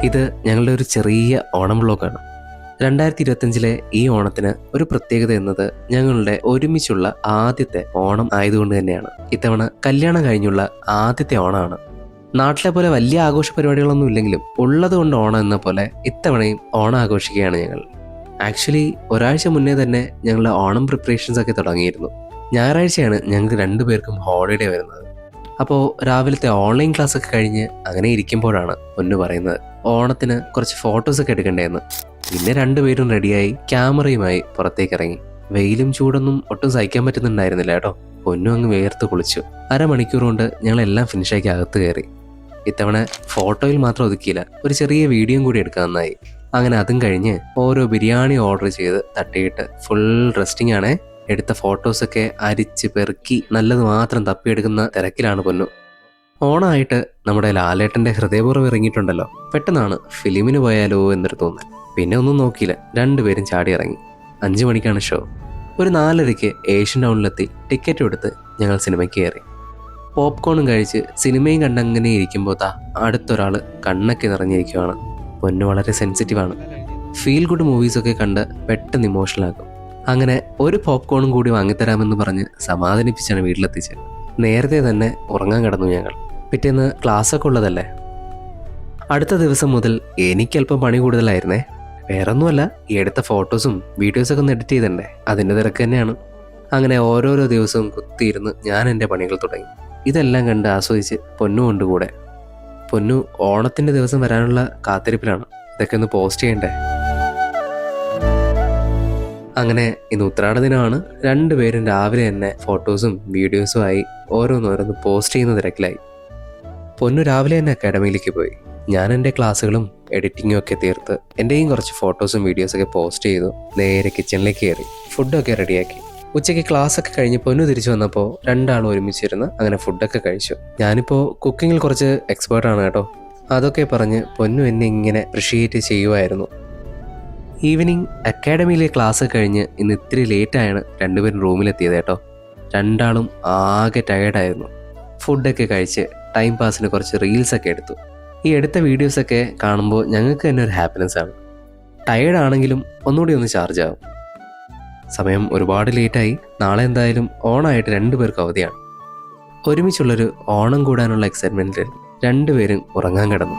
ഇത് ഞങ്ങളുടെ ഒരു ചെറിയ ഓണം വ്ളോഗാണ്. 2025 ഈ ഓണത്തിന് ഒരു പ്രത്യേകത എന്നത് ഞങ്ങളുടെ ഒരുമിച്ചുള്ള ആദ്യത്തെ ഓണം ആയതുകൊണ്ട് തന്നെയാണ്. ഇത്തവണ കല്യാണം കഴിഞ്ഞുള്ള ആദ്യത്തെ ഓണമാണ്. നാട്ടിലെ പോലെ വലിയ ആഘോഷ പരിപാടികളൊന്നും ഇല്ലെങ്കിലും ഉള്ളത് കൊണ്ട് ഓണം എന്ന പോലെ ഇത്തവണയും ഓണം ആഘോഷിക്കുകയാണ് ഞങ്ങൾ. ആക്ച്വലി ഒരാഴ്ച മുന്നേ തന്നെ ഞങ്ങളുടെ ഓണം പ്രിപ്പറേഷൻസ് ഒക്കെ തുടങ്ങിയിരുന്നു. ഞായറാഴ്ചയാണ് ഞങ്ങൾക്ക് രണ്ടുപേർക്കും ഹോളിഡേ വരുന്നത്. അപ്പോൾ രാവിലത്തെ ഓൺലൈൻ ക്ലാസ് ഒക്കെ കഴിഞ്ഞ് അങ്ങനെ ഇരിക്കുമ്പോഴാണ് പൊന്നു പറയുന്നത് ഓണത്തിന് കുറച്ച് ഫോട്ടോസൊക്കെ എടുക്കണ്ടേന്ന്. പിന്നെ രണ്ടുപേരും റെഡിയായി ക്യാമറയുമായി പുറത്തേക്ക് ഇറങ്ങി. വെയിലും ചൂടൊന്നും ഒട്ടും സഹിക്കാൻ പറ്റുന്നുണ്ടായിരുന്നില്ല കേട്ടോ. പൊന്നു അങ്ങ് വേർത്ത് കുളിച്ചു. അരമണിക്കൂർ കൊണ്ട് ഞങ്ങളെല്ലാം ഫിനിഷാക്കി അകത്ത് കയറി. ഇത്തവണ ഫോട്ടോയിൽ മാത്രം ഒതുക്കിയില്ല, ഒരു ചെറിയ വീഡിയോയും കൂടി എടുക്കാമെന്നായി. അങ്ങനെ അതും കഴിഞ്ഞ് ഓരോ ബിരിയാണി ഓർഡർ ചെയ്ത് തട്ടിയിട്ട് ഫുൾ റെസ്റ്റിംഗ് ആണേ. എടുത്ത ഫോട്ടോസൊക്കെ അരിച്ച് പെറുക്കി നല്ലത് മാത്രം തപ്പിയെടുക്കുന്ന തിരക്കിലാണ് പൊന്നു. ഓണമായിട്ട് നമ്മുടെ ലാലേട്ടൻ്റെ ഹൃദയപൂർവ്വം ഇറങ്ങിയിട്ടുണ്ടല്ലോ. പെട്ടെന്നാണ് ഫിലിമിന് പോയാലോ എന്നൊരു തോന്നൽ. പിന്നെ ഒന്നും നോക്കിയില്ല, രണ്ടുപേരും ചാടി ഇറങ്ങി. 5 മണിക്കാണ് ഷോ. ഒരു 4:30 ഏഷ്യൻ ടൗണിലെത്തി ടിക്കറ്റ് എടുത്ത് ഞങ്ങൾ സിനിമയ്ക്ക് കയറി. പോപ്കോണും കഴിച്ച് സിനിമയും കണ്ടങ്ങനെ ഇരിക്കുമ്പോൾ അടുത്തൊരാൾ കണ്ണൊക്കെ നിറഞ്ഞിരിക്കുകയാണ്. പൊന്നു വളരെ സെൻസിറ്റീവാണ്. ഫീൽ ഗുഡ് മൂവീസൊക്കെ കണ്ട് പെട്ടെന്ന് ഇമോഷണലാകും. അങ്ങനെ ഒരു പോപ്കോണും കൂടി വാങ്ങിത്തരാമെന്ന് പറഞ്ഞ് സമാധാനിപ്പിച്ചാണ് വീട്ടിലെത്തിച്ച്. നേരത്തെ തന്നെ ഉറങ്ങാൻ കിടന്നു ഞങ്ങൾ. പിറ്റേന്ന് ക്ലാസ്സൊക്കെ ഉള്ളതല്ലേ. അടുത്ത ദിവസം മുതൽ എനിക്കല്പം പണി കൂടുതലായിരുന്നേ. വേറൊന്നുമല്ല, ഈ എടുത്ത ഫോട്ടോസും വീഡിയോസൊക്കെ ഒന്ന് എഡിറ്റ് ചെയ്തിട്ടുണ്ടേ, അതിൻ്റെ തിരക്ക് തന്നെയാണ്. അങ്ങനെ ഓരോരോ ദിവസവും കുത്തിയിരുന്ന് ഞാൻ എൻ്റെ പണികൾ തുടങ്ങി. ഇതെല്ലാം കണ്ട് ആസ്വദിച്ച് പൊന്നു കൊണ്ടുകൂടെ. പൊന്നു ഓണത്തിൻ്റെ ദിവസം വരാനുള്ള കാത്തിരിപ്പിലാണ്. ഇതൊക്കെ ഒന്ന് പോസ്റ്റ് ചെയ്യണ്ടേ. അങ്ങനെ ഇന്ന് ഉത്രാട ദിനമാണ്. രണ്ടുപേരും രാവിലെ തന്നെ ഫോട്ടോസും വീഡിയോസും ആയി ഓരോന്നോരോന്ന് പോസ്റ്റ് ചെയ്യുന്ന തിരക്കിലായി. പൊന്നു രാവിലെ തന്നെ അക്കാഡമിയിലേക്ക് പോയി. ഞാൻ എൻ്റെ ക്ലാസ്സുകളും എഡിറ്റിങ്ങും ഒക്കെ തീർത്ത് എൻ്റെയും കുറച്ച് ഫോട്ടോസും വീഡിയോസൊക്കെ പോസ്റ്റ് ചെയ്തു. നേരെ കിച്ചണിലേക്ക് കയറി ഫുഡൊക്കെ റെഡിയാക്കി. ഉച്ചയ്ക്ക് ക്ലാസ്സൊക്കെ കഴിഞ്ഞ് പൊന്നു തിരിച്ചു വന്നപ്പോൾ രണ്ടാളും ഒരുമിച്ചിരുന്ന് അങ്ങനെ ഫുഡൊക്കെ കഴിച്ചു. ഞാനിപ്പോൾ കുക്കിങ്ങിൽ കുറച്ച് എക്സ്പേർട്ടാണ് കേട്ടോ. അതൊക്കെ പറഞ്ഞ് പൊന്നു എന്നെ ഇങ്ങനെ അപ്രിഷിയേറ്റ് ചെയ്യുമായിരുന്നു. ഈവനിങ് അക്കാഡമിയിലെ ക്ലാസ് കഴിഞ്ഞ് ഇന്ന് ഇത്തിരി ലേറ്റായാണ് രണ്ടുപേരും റൂമിലെത്തിയത് കേട്ടോ. രണ്ടാളും ആകെ ടയേർഡായിരുന്നു. ഫുഡൊക്കെ കഴിച്ച് ടൈം പാസിന് കുറച്ച് റീൽസൊക്കെ എടുത്തു. ഈ എടുത്ത വീഡിയോസൊക്കെ കാണുമ്പോൾ ഞങ്ങൾക്ക് തന്നെ ഒരു ഹാപ്പിനെസ് ആണ്. ടയേർഡാണെങ്കിലും ഒന്നുകൂടി ഒന്ന് ചാർജ് ആവും. സമയം ഒരുപാട് ലേറ്റായി. നാളെ എന്തായാലും ഓണമായിട്ട് രണ്ടുപേർക്ക് അവധിയാണ്. ഒരുമിച്ചുള്ളൊരു ഓണം കൂടാനുള്ള എക്സൈറ്റ്മെൻറ്റിൽ രണ്ടുപേരും ഉറങ്ങാൻ കിടന്നു.